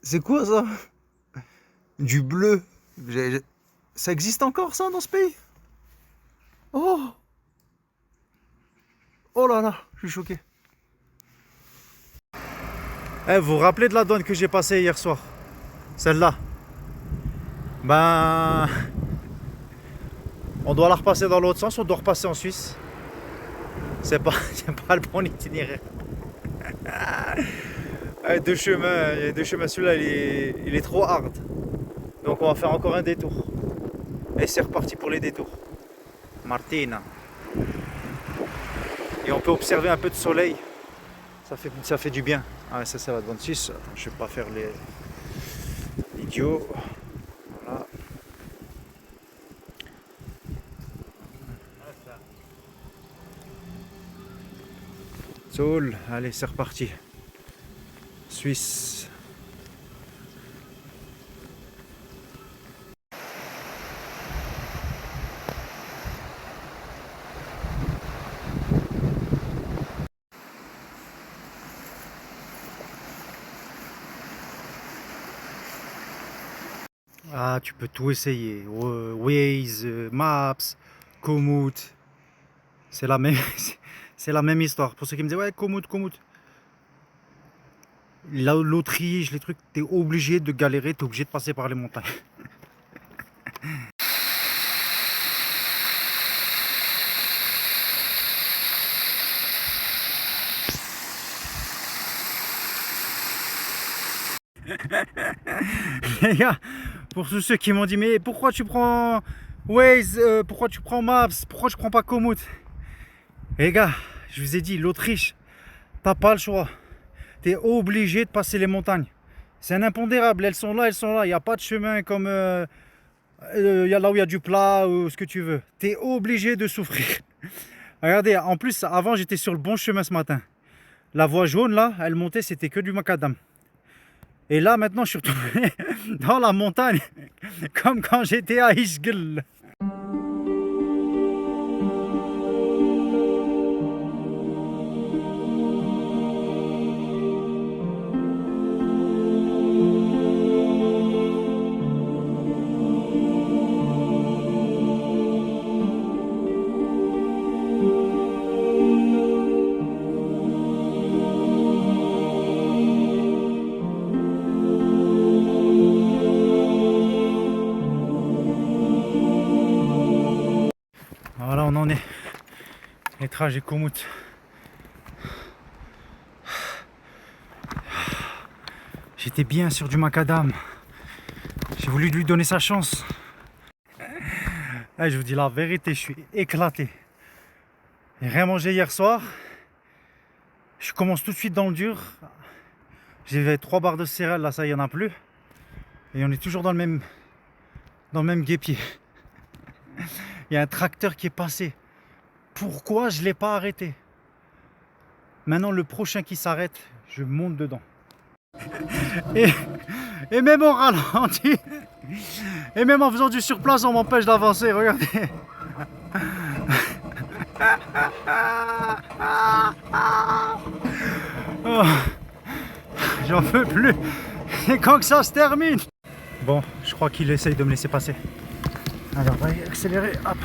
C'est quoi ça? Du bleu. Ça existe encore ça dans ce pays? Oh! Oh là là, je suis choqué. Eh, vous vous rappelez de la douane que j'ai passée hier soir? Celle-là. Ben, on doit la repasser dans l'autre sens, on doit repasser en Suisse. C'est pas, c'est pas le bon itinéraire. Ah, deux chemins, il y a deux chemins. Celui-là, il est trop hard. Donc on va faire encore un détour. Et c'est reparti pour les détours. Martina. Et on peut observer un peu de soleil. Ça fait du bien. Ah, ça c'est la douane suisse. Je vais pas faire l'idiot. Voilà. Soul. Allez, c'est reparti. Suisse. Ah, tu peux tout essayer. Waze, Maps, Komoot. C'est la même, c'est la même histoire. Pour ceux qui me disent, ouais, Komoot, Komoot. L'Autriche, les trucs, t'es obligé de galérer, t'es obligé de passer par les montagnes. Les gars, pour tous ceux qui m'ont dit, mais pourquoi tu prends Waze, pourquoi tu prends Maps, pourquoi tu prends pas Komoot? Les gars, je vous ai dit, l'Autriche, t'as pas le choix. T'es obligé de passer les montagnes. C'est un impondérable, elles sont là, elles sont là. Il n'y a pas de chemin comme là où il y a du plat ou ce que tu veux. T'es obligé de souffrir. Regardez, en plus, avant, j'étais sur le bon chemin ce matin. La voie jaune, là, elle montait, c'était que du macadam. Et là, maintenant, je suis retourné dans la montagne, comme quand j'étais à Ischgl. Voilà, on en est. Les trajets Komoot. J'étais bien sur du macadam. J'ai voulu lui donner sa chance. Je vous dis la vérité, je suis éclaté. J'ai rien mangé hier soir. Je commence tout de suite dans le dur. J'ai 3 barres de céréales, là ça y en a plus. Et on est toujours dans le même guépier. Il y a un tracteur qui est passé. Pourquoi je ne l'ai pas arrêté? Maintenant le prochain qui s'arrête, je monte dedans. Et même en ralenti, et même en faisant du surplace, on m'empêche d'avancer, regardez. Oh, j'en peux plus. C'est quand que ça se termine? Bon, je crois qu'il essaye de me laisser passer. Alors, on va accélérer, hop.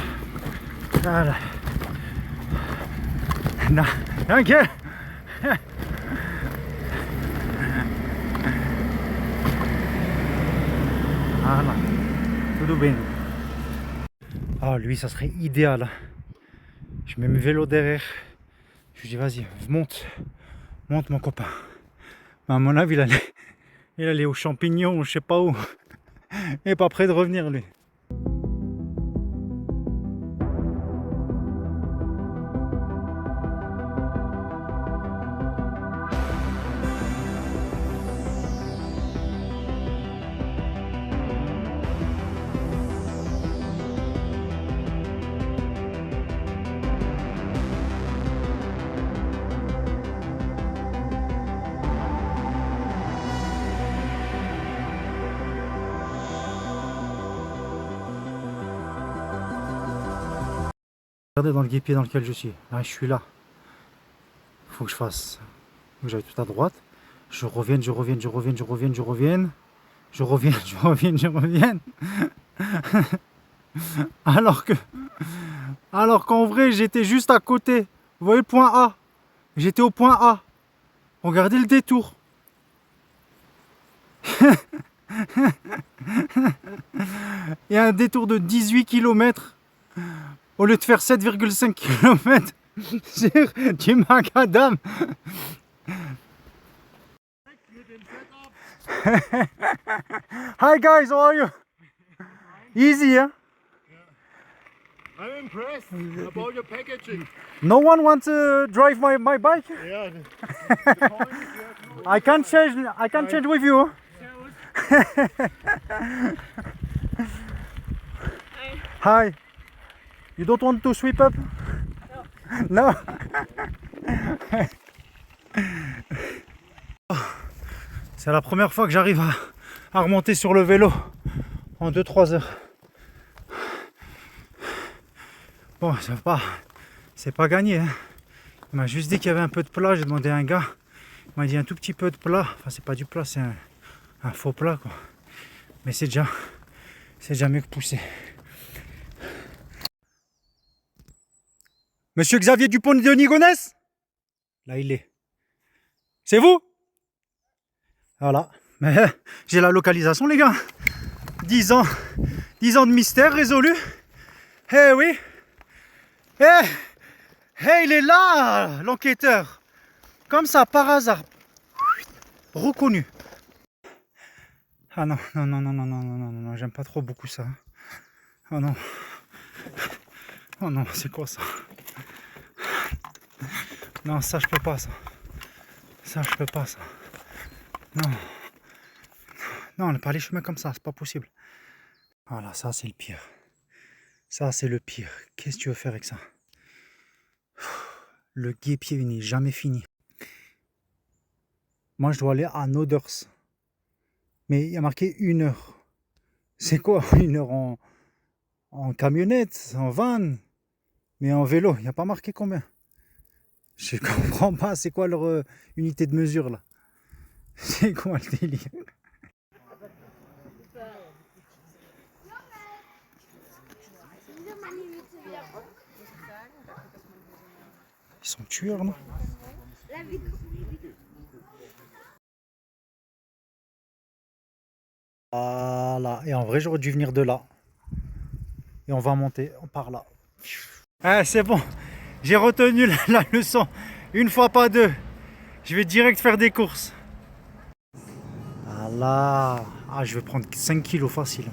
Voilà. Non, ok. Voilà, tout bien. Ah, lui, ça serait idéal. Je mets mes vélos derrière. Je lui dis, vas-y, monte mon copain. Mais à mon avis, il allait aux champignons, je sais pas où. Il n'est pas prêt de revenir, lui. Regardez dans le guépier dans lequel je suis. Là, je suis là. Faut que je fasse. Faut que j'aille tout à droite. Je reviens. Alors qu'en vrai, j'étais juste à côté. Vous voyez le point A? J'étais au point A. Regardez le détour. Il y a un détour de 18 km. Au lieu de faire 7,5 km sur du macadam. Hi guys, how are you? Easy, huh? I'm impressed about your packaging. No one wants to drive my bike? Yeah. I can change with you. Hi. You don't want to sweep up? No. C'est la première fois que j'arrive à remonter sur le vélo en 2-3 heures. Bon, c'est pas gagné, hein. Il m'a juste dit qu'il y avait un peu de plat. J'ai demandé à un gars. Il m'a dit un tout petit peu de plat. Enfin, c'est pas du plat, c'est un faux plat, quoi. Mais c'est déjà mieux que pousser. Monsieur Xavier Dupont de Ligonnès? Là, il est. C'est vous? Voilà. Mais j'ai la localisation, les gars. 10 ans de mystère résolu. Eh oui. Il est là, l'enquêteur. Comme ça, par hasard. Reconnu. Ah non, j'aime pas trop beaucoup ça. Oh non. Oh non, c'est quoi ça? Non, ça je peux pas ça. Ça je peux pas ça. Non. Non, pas les chemins comme ça, c'est pas possible. Voilà, ça c'est le pire. Ça c'est le pire. Qu'est-ce que tu veux faire avec ça? Le guépier n'est jamais fini. Moi je dois aller à Noders. Mais il y a marqué 1 heure. C'est quoi 1 heure en camionnette, en van? Mais en vélo, il n'y a pas marqué combien? Je comprends pas, c'est quoi leur unité de mesure là? C'est quoi le délire? Ils sont tueurs, non? Voilà, et en vrai j'aurais dû venir de là. Et on va monter par là. Ah, c'est bon, j'ai retenu la leçon. Une fois, pas deux. Je vais direct faire des courses. Voilà. Ah, je vais prendre 5 kilos facile.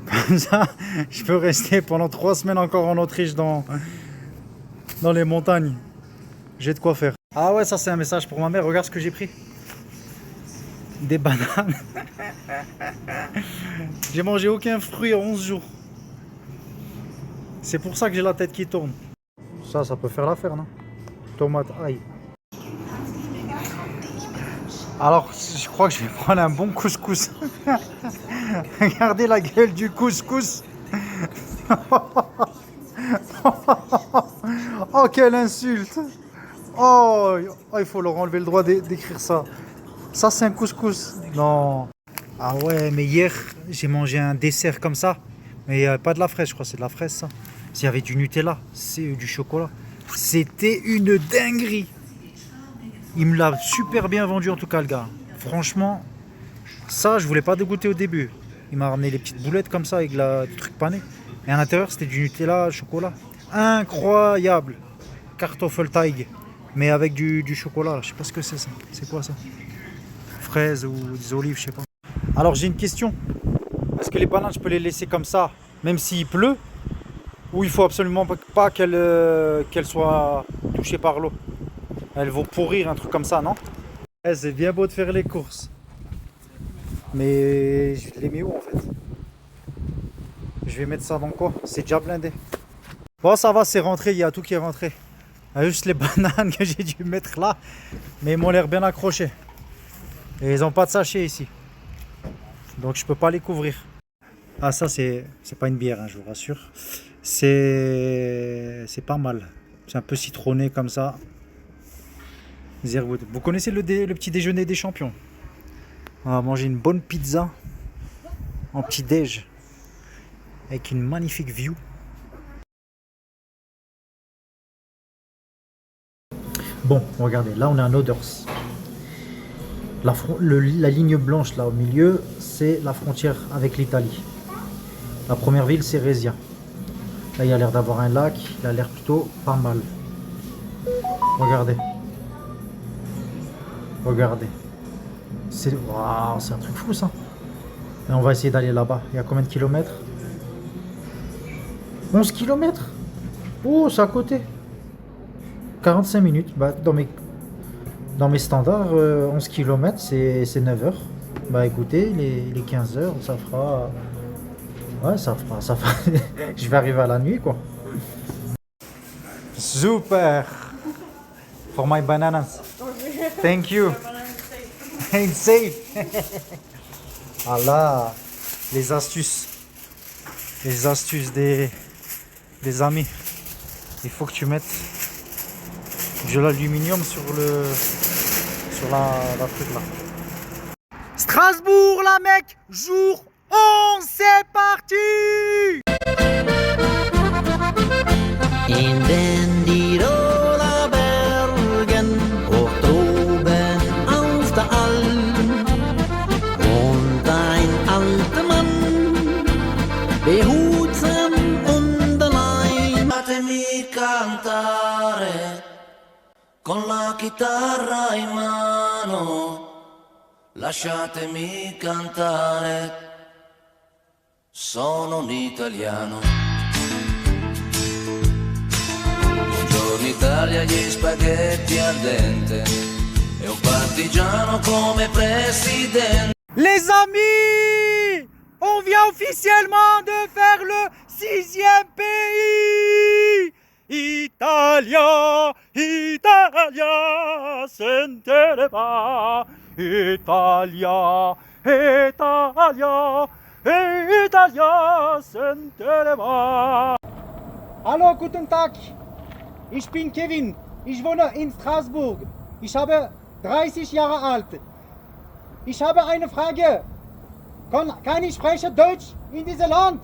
Comme ça, je peux rester pendant 3 semaines encore en Autriche dans les montagnes. J'ai de quoi faire. Ah ouais, ça c'est un message pour ma mère. Regarde ce que j'ai pris. Des bananes. J'ai mangé aucun fruit en 11 jours. C'est pour ça que j'ai la tête qui tourne. Ça peut faire l'affaire, non? Tomate, ail. Alors, je crois que je vais prendre un bon couscous. Regardez la gueule du couscous. Oh, quelle insulte. Oh, il faut leur enlever le droit d'écrire ça. Ça, c'est un couscous. Non. Ah ouais, mais hier, j'ai mangé un dessert comme ça. Mais pas de la fraise, je crois, c'est de la fraise, ça. S'il y avait du Nutella, c'est du chocolat. C'était une dinguerie. Il me l'a super bien vendu, en tout cas, le gars. Franchement, ça, je voulais pas dégoûter au début. Il m'a ramené les petites boulettes comme ça, avec du truc pané. Et à l'intérieur, c'était du Nutella, chocolat. Incroyable. Kartoffelteig. Mais avec du chocolat, là. Je sais pas ce que c'est ça. C'est quoi ça? Fraises ou des olives, je sais pas. Alors j'ai une question. Est-ce que les bananes, je peux les laisser comme ça, même s'il pleut? Ou il faut absolument pas qu'elles soient touchées par l'eau? Elles vont pourrir, un truc comme ça, non? C'est bien beau de faire les courses. Mais je les mets où en fait? Je vais mettre ça dans quoi? C'est déjà blindé. Bon, ça va, c'est rentré, il y a tout qui est rentré. Il y a juste les bananes que j'ai dû mettre là. Mais ils m'ont l'air bien accrochés. Et ils n'ont pas de sachet ici. Donc je peux pas les couvrir. Ah, ça c'est pas une bière, hein, je vous rassure. C'est pas mal. C'est un peu citronné comme ça. Sehr gut. Vous connaissez le petit déjeuner des champions? On va manger une bonne pizza en petit déj avec une magnifique view. Bon, regardez, là on est à Noders. La ligne blanche là au milieu, c'est la frontière avec l'Italie. La première ville, c'est Resia. Là, il y a l'air d'avoir un lac, il a l'air plutôt pas mal. Regardez. Regardez. C'est waouh, c'est un truc fou ça. Et on va essayer d'aller là-bas. Il y a combien de kilomètres? 11 kilomètres. Oh, c'est à côté. 45 minutes. Bah, dans mes standards, 11 km, c'est 9 heures. Bah écoutez, les 15 heures, ça fera... Ouais, ça fera... Je vais arriver à la nuit, quoi. Super! For my bananas. Thank you. It's safe. Ah là, les astuces. Les astuces des amis. Il faut que tu mettes de l'aluminium sur la truc là. Strasbourg, la mec, jour 11, c'est parti! In den Tiroler Bergen hoch droben auf der Alm wohnt ein alter Mann, behutsam und allein. Fatemi cantare con la chitarra in mano, lasciatemi cantare, sono un italiano. Buongiorno Italia, gli spaghetti al dente e un partigiano come presidente. Les amis, on vient officiellement de faire le 6e pays. Italia, Italia, sentireba. Italia, Italia, Italia, sentireba. Hallo, guten Tag. Ich bin Kevin. Ich wohne in Straßburg. Ich habe 30 Jahre alt. Ich habe eine Frage. Kann ich sprechen Deutsch in diesem Land?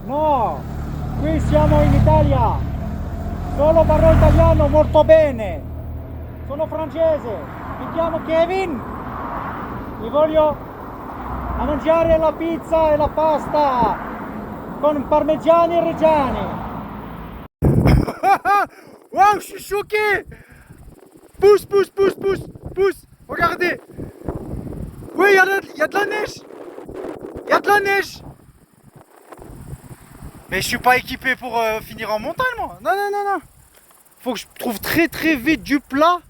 No, qui siamo in Italia. Solo parlo italiano molto bene. Sono francese. Mi chiamo Kevin. E voglio mangiare la pizza e la pasta con parmigiani e reggiani. Waouh, je suis choqué. Pousse, pousse, pousse, pousse, pousse. Regardez. Oui, il y a de la neige. Il y a de la neige. Mais je suis pas équipé pour finir en montagne, moi. Non, non, non, non. Faut que je trouve très très vite du plat.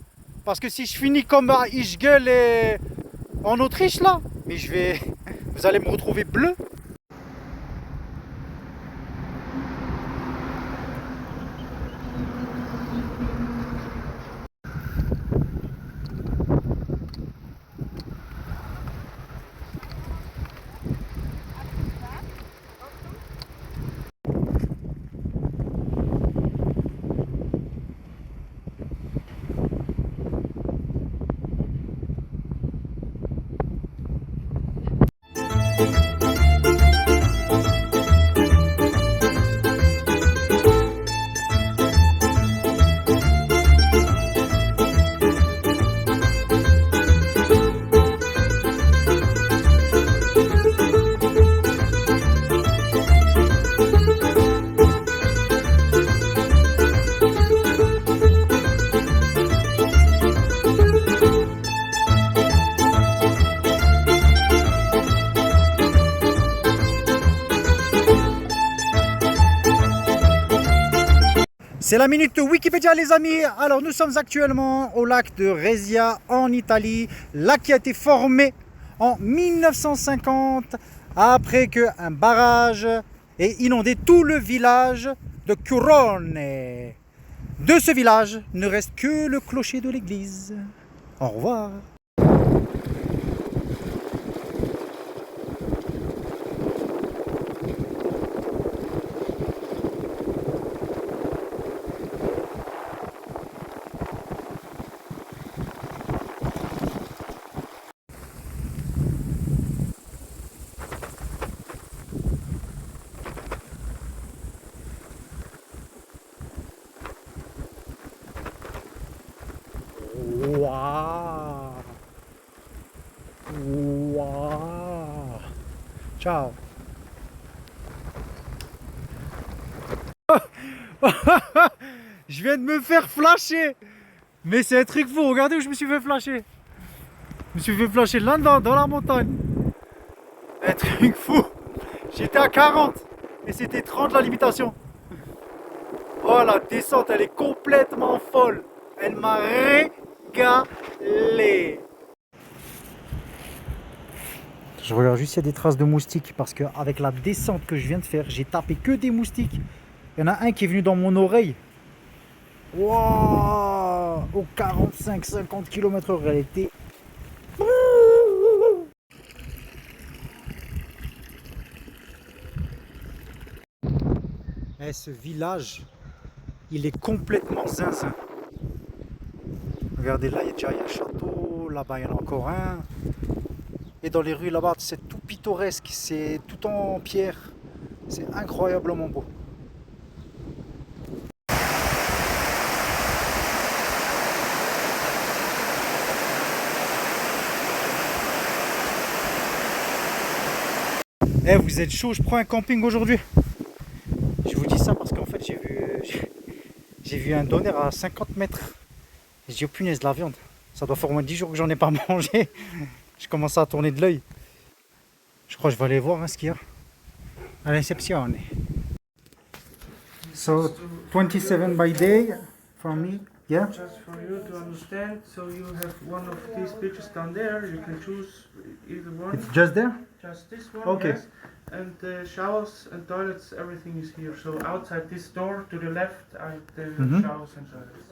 Parce que si je finis comme à Ischgl et en Autriche, là, mais je vais... Vous allez me retrouver bleu. C'est la minute Wikipédia les amis. Alors nous sommes actuellement au lac de Resia en Italie. Lac qui a été formé en 1950 après qu'un barrage ait inondé tout le village de Curone. De ce village ne reste que le clocher de l'église. Au revoir. Ciao. Je viens de me faire flasher. Mais c'est un truc fou. Regardez où je me suis fait flasher. Je me suis fait flasher là-dedans, dans la montagne. Un truc fou. J'étais à 40 et c'était 30 la limitation. Oh, la descente, elle est complètement folle. Elle m'a régalé. Je regarde juste s'il y a des traces de moustiques parce qu'avec la descente que je viens de faire, j'ai tapé que des moustiques. Il y en a un qui est venu dans mon oreille. Wow, au 45-50 km/h, elle était. Eh, ce village, il est complètement zinzin. Regardez là, il y a un château, là-bas il y en a encore un. Et dans les rues là-bas, c'est tout pittoresque, c'est tout en pierre. C'est incroyablement beau. Eh, vous êtes chaud, je prends un camping aujourd'hui. Je vous dis ça parce qu'en fait j'ai vu un doner à 50 mètres. J'ai dit oh punaise, de la viande. Ça doit faire au moins 10 jours que j'en ai pas mangé. Je commence à tourner de l'œil. Je crois que je vais aller voir ce qu'il y a. À réception. So 27 by day for me, yeah. Just for you to understand, so you have one of these pictures down there. You can choose either one. It's just there. Just this one, Okay. yes. And showers and toilets, everything is here. So outside this door to the left are the showers and toilets.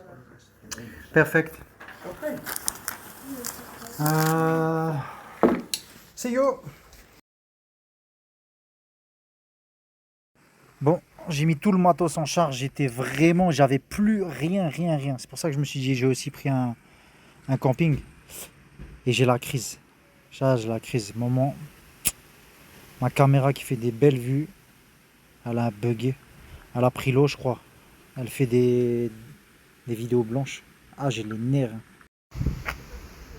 Perfect. Okay. See you. Bon, j'ai mis tout le matos en charge. J'avais plus rien. C'est pour ça que je me suis dit, j'ai aussi pris un camping. Et j'ai la crise. J'ai la crise. Moment, ma caméra qui fait des belles vues, elle a bugué. Elle a pris l'eau, je crois. Elle fait des vidéos blanches. Ah, j'ai les nerfs.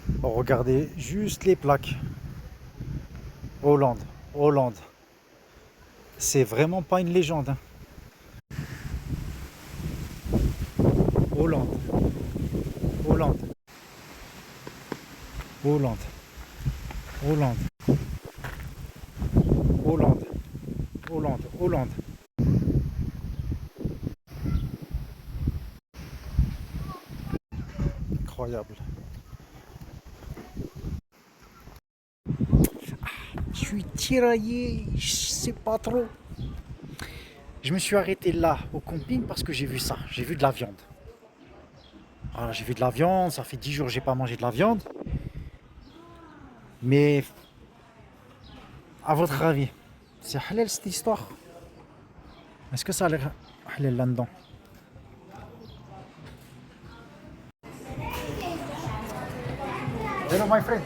Bon, regardez juste les plaques. Hollande. C'est vraiment pas une légende. Hein. Hollande. Incroyable. Je suis tiraillé, je sais pas trop. Je me suis arrêté là au camping parce que j'ai vu ça, j'ai vu de la viande. Voilà, j'ai vu de la viande, ça fait 10 jours que j'ai pas mangé de la viande. Mais à votre avis, c'est halal cette histoire? Est-ce que ça a l'air halal là-dedans? Hello my friend.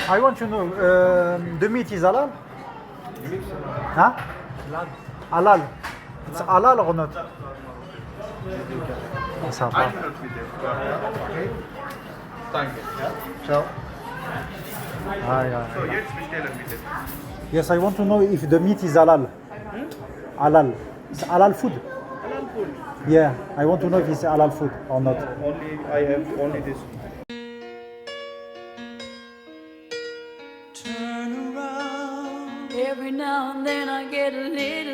I want to know, the meat is halal? Huh? Halal. It's halal or not? Ça va. Ciao. So, jetzt bestellen bitte. Yes, I want to know if the meat is halal. Halal. It's halal food. Halal food. Yeah, I want to know if it's halal food or not. I have only this. Every now and then I get a little